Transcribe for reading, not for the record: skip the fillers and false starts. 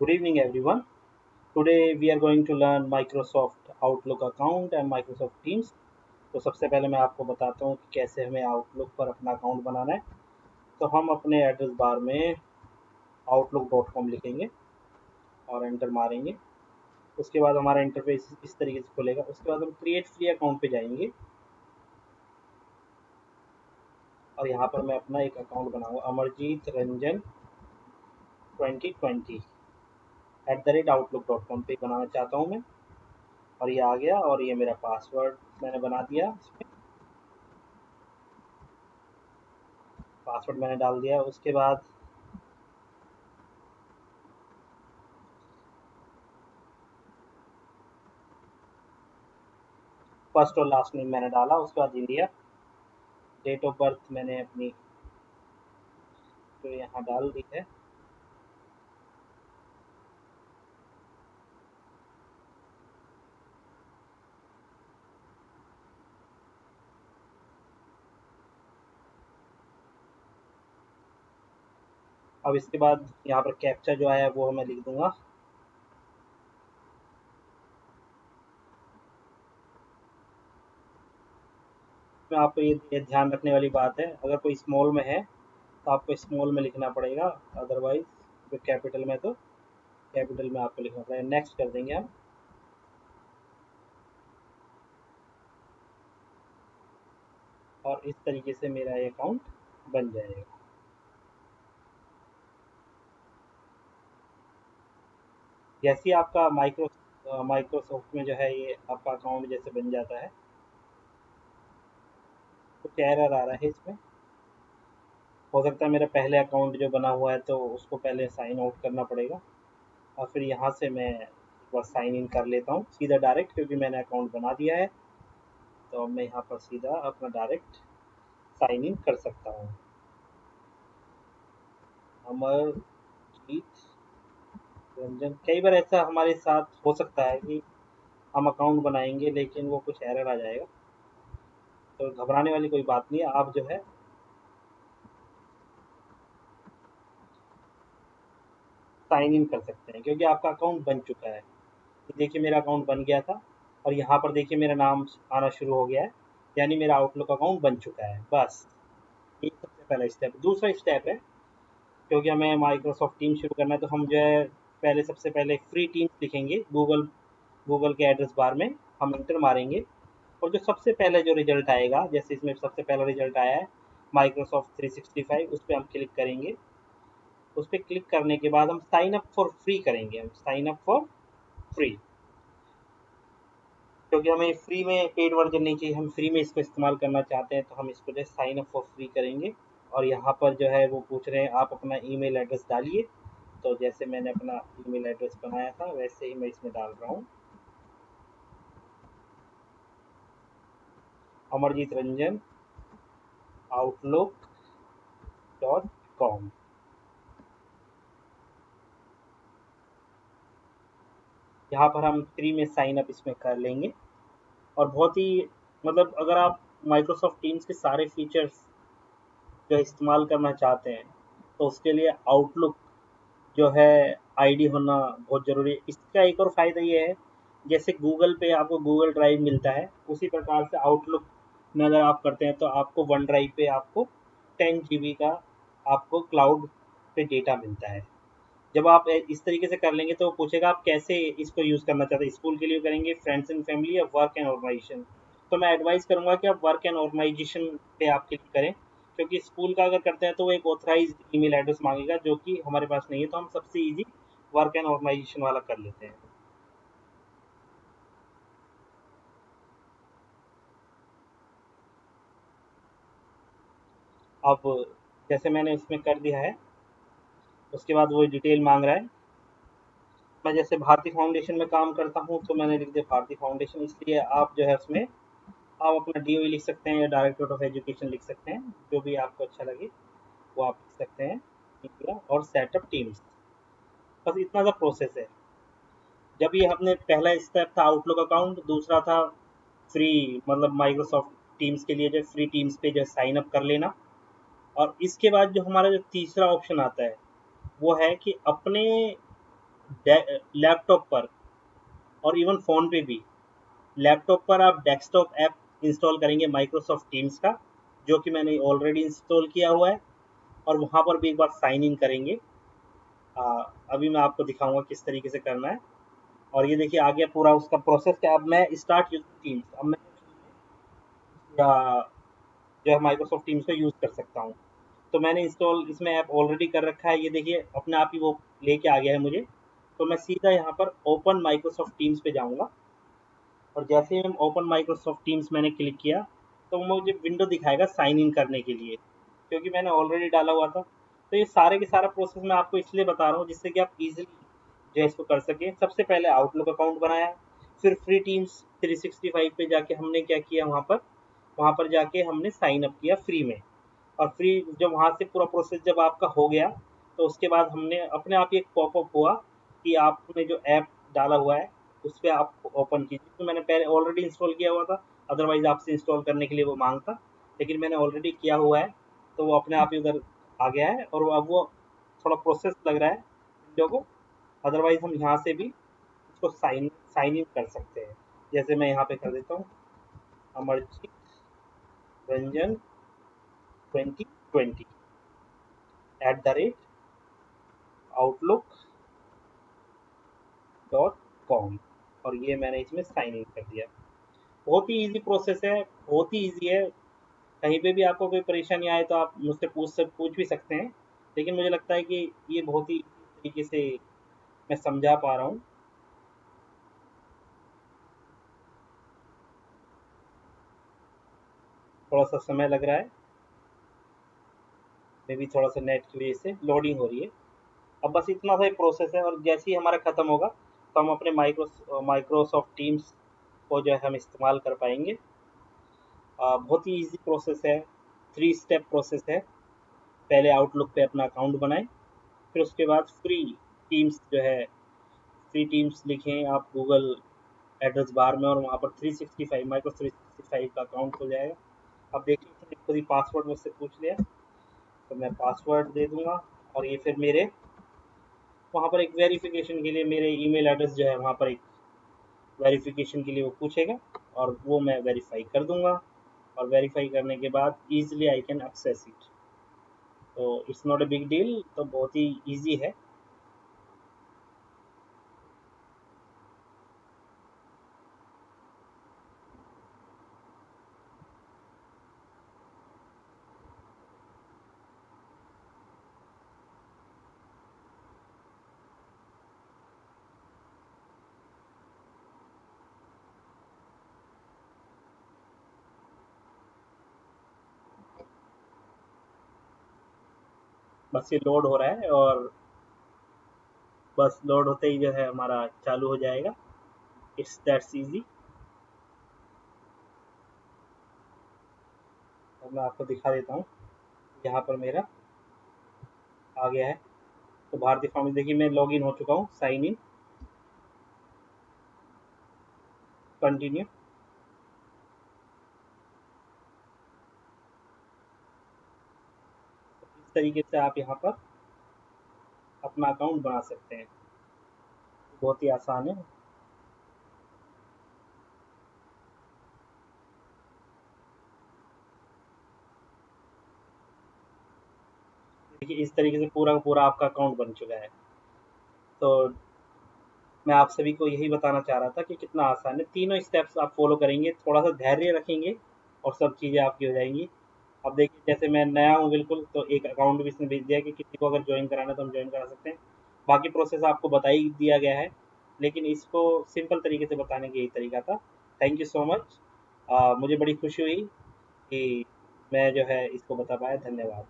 Good evening, everyone. Today we are going to learn Microsoft Outlook account and Microsoft Teams. तो सबसे पहले मैं आपको बताता हूँ कि कैसे हमें Outlook पर अपना अकाउंट बनाना है। तो हम अपने एड्रेस बार में outlook.com लिखेंगे और एंटर मारेंगे। उसके बाद हमारा इंटरफेस इस तरीके से खुलेगा। उसके बाद हम क्रिएट फ्री अकाउंट पे जाएंगे और यहाँ पर मैं अपना एक अकाउंट बनाऊंगा, अमरजीत रंजन 2020 @outlook.com पे बनाना चाहता हूँ मैं। और ये आ गया और ये मेरा पासवर्ड मैंने बना दिया। पासवर्ड मैंने डाल दिया। उसके बाद फर्स्ट और लास्ट नेम मैंने डाला। उसके बाद इंडिया, डेट ऑफ बर्थ मैंने अपनी जो यहाँ डाल दी है। अब इसके बाद यहाँ पर कैप्चा जो आया है वो मैं लिख दूंगा। मैं आपको ये ध्यान रखने वाली बात है, अगर कोई स्मॉल में है तो आपको स्मॉल में लिखना पड़ेगा, अदरवाइज जो कैपिटल में तो कैपिटल में आपको लिखना पड़ेगा। नेक्स्ट कर देंगे हम और इस तरीके से मेरा ये अकाउंट बन जाएगा। जैसे ही आपका माइक्रोसॉफ्ट में जो है ये आपका अकाउंट जैसे बन जाता है, कुछ एरर आ रहा है इसमें। हो सकता है मेरा पहले अकाउंट जो बना हुआ है तो उसको पहले साइन आउट करना पड़ेगा और फिर यहाँ से मैं एक बार साइन इन कर लेता हूँ सीधा डायरेक्ट, क्योंकि मैंने अकाउंट बना दिया है। तो अब मैं यहाँ पर सीधा अपना डायरेक्ट साइन इन कर सकता हूँ। अमरजीत रंजन। कई बार ऐसा हमारे साथ हो सकता है कि हम अकाउंट बनाएंगे लेकिन वो कुछ एरर आ जाएगा, तो घबराने वाली कोई बात नहीं है। आप जो है साइन इन कर सकते हैं क्योंकि आपका अकाउंट बन चुका है। देखिए मेरा अकाउंट बन गया था और यहाँ पर देखिए मेरा नाम आना शुरू हो गया है, यानी मेरा आउटलुक अकाउंट बन चुका है। बस ये सबसे पहला स्टेप। दूसरा स्टेप है, क्योंकि हमें माइक्रोसॉफ्ट टीम शुरू करना है तो हम जो है पहले सबसे पहले फ्री टीम्स लिखेंगे। गूगल के एड्रेस बार में हम इंटर मारेंगे और जो सबसे पहले जो रिजल्ट आएगा, जैसे इसमें सबसे पहला रिजल्ट आया है माइक्रोसॉफ्ट 365, उस पर हम क्लिक करेंगे। उस पर क्लिक करने के बाद हम साइन अप फॉर फ्री करेंगे। हम साइन अप फॉर फ्री, क्योंकि हमें फ्री में पेड वर्जन नहीं चाहिए, हम फ्री में इसको इस्तेमाल करना चाहते हैं। तो हम इसको जो साइन अप फॉर फ्री करेंगे और यहाँ पर जो है वो पूछ रहे हैं आप अपना ईमेल एड्रेस डालिए। तो जैसे मैंने अपना ईमेल एड्रेस बनाया था वैसे ही मैं इसमें डाल रहा हूँ, अमरजीत रंजन outlook.com। यहाँ पर हम फ्री में साइन अप इसमें कर लेंगे और बहुत ही मतलब अगर आप माइक्रोसॉफ्ट टीम्स के सारे फीचर्स जो इस्तेमाल करना चाहते हैं तो उसके लिए आउटलुक जो है आईडी होना बहुत ज़रूरी है। इसका एक और फ़ायदा ये है, जैसे गूगल पे आपको गूगल ड्राइव मिलता है, उसी प्रकार से आउटलुक में अगर आप करते हैं तो आपको वन ड्राइव पे आपको 10 GB का आपको क्लाउड पे डेटा मिलता है। जब आप इस तरीके से कर लेंगे तो वो पूछेगा आप कैसे इसको यूज़ करना चाहते हैं, स्कूल के लिए करेंगे, फ्रेंड्स एंड फैमिली, या वर्क एंड ऑर्गेनाइजेशन। तो मैं एडवाइस करूँगा कि आप वर्क एंड ऑर्गेनाइजेशन पे आप क्लिक करें, क्योंकि स्कूल का अगर करते हैं तो वो एक ऑथराइज ईमेल एड्रेस मांगेगा जो कि हमारे पास नहीं है। तो हम सबसे ईजी वर्क एंड ऑर्गेनाइजेशन वाला कर लेते हैं। अब जैसे मैंने इसमें कर दिया है, उसके बाद वो डिटेल मांग रहा है। मैं जैसे भारती फाउंडेशन में काम करता हूँ तो मैंने लिख दिया भारती फाउंडेशन, इसलिए आप जो है उसमें आप अपना डीओई लिख सकते हैं या डायरेक्टर ऑफ एजुकेशन लिख सकते हैं, जो भी आपको अच्छा लगे वो आप लिख सकते हैं। इंडिया और सेटअप टीम्स, बस इतना सा प्रोसेस है। जब ये हमने पहला स्टेप था आउटलुक अकाउंट, दूसरा था फ्री मतलब माइक्रोसॉफ्ट टीम्स के लिए जो फ्री टीम्स पे जो साइन अप कर लेना। और इसके बाद जो हमारा जो तीसरा ऑप्शन आता है वो है कि अपने लैपटॉप पर और इवन फ़ोन पे भी। लैपटॉप पर आप डेस्कटॉप ऐप इंस्टॉल करेंगे माइक्रोसॉफ्ट टीम्स का, जो कि मैंने ऑलरेडी इंस्टॉल किया हुआ है, और वहाँ पर भी एक बार साइन इन करेंगे। अभी मैं आपको दिखाऊंगा किस तरीके से करना है। और ये देखिए आ गया पूरा उसका प्रोसेस क्या। अब मैं स्टार्ट यूजिंग टीम्स, अब मैं या जो है माइक्रोसॉफ्ट टीम्स को यूज़ कर सकता हूँ। तो मैंने इंस्टॉल इसमें ऐप ऑलरेडी कर रखा है, ये देखिए अपने आप ही वो लेके आ गया है मुझे। तो मैं सीधा यहाँ पर ओपन माइक्रोसॉफ्ट टीम्स पे जाऊँगा, और जैसे ही हम ओपन माइक्रोसॉफ्ट टीम्स मैंने क्लिक किया, तो मुझे विंडो दिखाएगा साइन इन करने के लिए, क्योंकि मैंने ऑलरेडी डाला हुआ था। तो ये सारे के सारा प्रोसेस मैं आपको इसलिए बता रहा हूँ जिससे कि आप इजीली जो है इसको कर सकें। सबसे पहले आउटलुक अकाउंट बनाया, फिर फ्री टीम्स 365 पे जाके हमने क्या किया, वहाँ पर जाके हमने साइन अप किया फ्री में। और फ्री जब वहाँ से पूरा प्रोसेस जब आपका हो गया, तो उसके बाद हमने अपने आप ही एक पॉपअप हुआ कि आपने जो ऐप डाला हुआ है उस पर आप ओपन कीजिए। तो मैंने पहले ऑलरेडी इंस्टॉल किया हुआ था, अदरवाइज आपसे इंस्टॉल करने के लिए वो मांगता, लेकिन मैंने ऑलरेडी किया हुआ है, तो वो अपने आप ही उधर आ गया है। और अब वो थोड़ा प्रोसेस लग रहा है विंडो को, अदरवाइज हम यहाँ से भी उसको साइन साइन इन कर सकते हैं। जैसे मैं यहाँ पे कर देता हूँ, अमरजीत रंजन 2020 @outlook.com, और ये मैंने इसमें साइन इन कर दिया। बहुत ही इजी प्रोसेस है, बहुत ही इजी है। कहीं पे भी आपको कोई परेशानी आए तो आप मुझसे पूछ भी सकते हैं, लेकिन मुझे लगता है कि ये बहुत ही तरीके से मैं समझा पा रहा हूँ। थोड़ा सा समय लग रहा है, मे भी थोड़ा सा नेट की वजह से लोडिंग हो रही है। अब बस इतना सा ही प्रोसेस है, और जैसे ही हमारा ख़त्म होगा तो हम अपने माइक्रोसॉफ्ट टीम्स को जो है हम इस्तेमाल कर पाएंगे। बहुत ही इजी प्रोसेस है, 3 स्टेप प्रोसेस है। पहले आउटलुक पे अपना अकाउंट बनाएं, फिर उसके बाद फ्री टीम्स जो है, फ्री टीम्स लिखें आप गूगल एड्रेस बार में, और वहाँ पर 365 माइक्रो 365 का अकाउंट खुल जाएगा। अब देखिए उसने खुद ही पासवर्ड मुझसे पूछ लिया, तो मैं पासवर्ड दे दूंगा। और ये फिर मेरे वहाँ पर एक वेरिफिकेशन के लिए मेरे ईमेल एड्रेस जो है वहाँ पर एक वेरिफिकेशन के लिए वो पूछेगा, और वो मैं वेरीफाई कर दूंगा। और वेरीफाई करने के बाद easily I can access it. तो it's not a big deal, तो बहुत ही ईजी है। बस ये लोड हो रहा है, और बस लोड होते ही जो है हमारा चालू हो जाएगा। It's that's easy. और मैं आपको दिखा देता हूँ, यहाँ पर मेरा आ गया है। तो भारतीय फार्मेसी देखिए मैं लॉग इन हो चुका हूँ, साइन इन, कंटिन्यू। इस तरीके से आप यहाँ पर अपना अकाउंट बना सकते हैं, बहुत ही आसान है। देखिए इस तरीके से पूरा का पूरा आपका अकाउंट बन चुका है। तो मैं आप सभी को यही बताना चाह रहा था कि कितना आसान है। तीनों स्टेप्स आप फॉलो करेंगे, थोड़ा सा धैर्य रखेंगे, और सब चीज़ें आपकी हो जाएंगी। अब देखिए जैसे मैं नया हूँ बिल्कुल, तो एक अकाउंट भी इसने भेज दिया कि किसी को अगर ज्वाइन कराना है तो हम ज्वाइन करा सकते हैं। बाकी प्रोसेस आपको बता ही दिया गया है, लेकिन इसको सिंपल तरीके से बताने का यही तरीका था। Thank you so much. मुझे बड़ी खुशी हुई कि मैं जो है इसको बता पाया। धन्यवाद।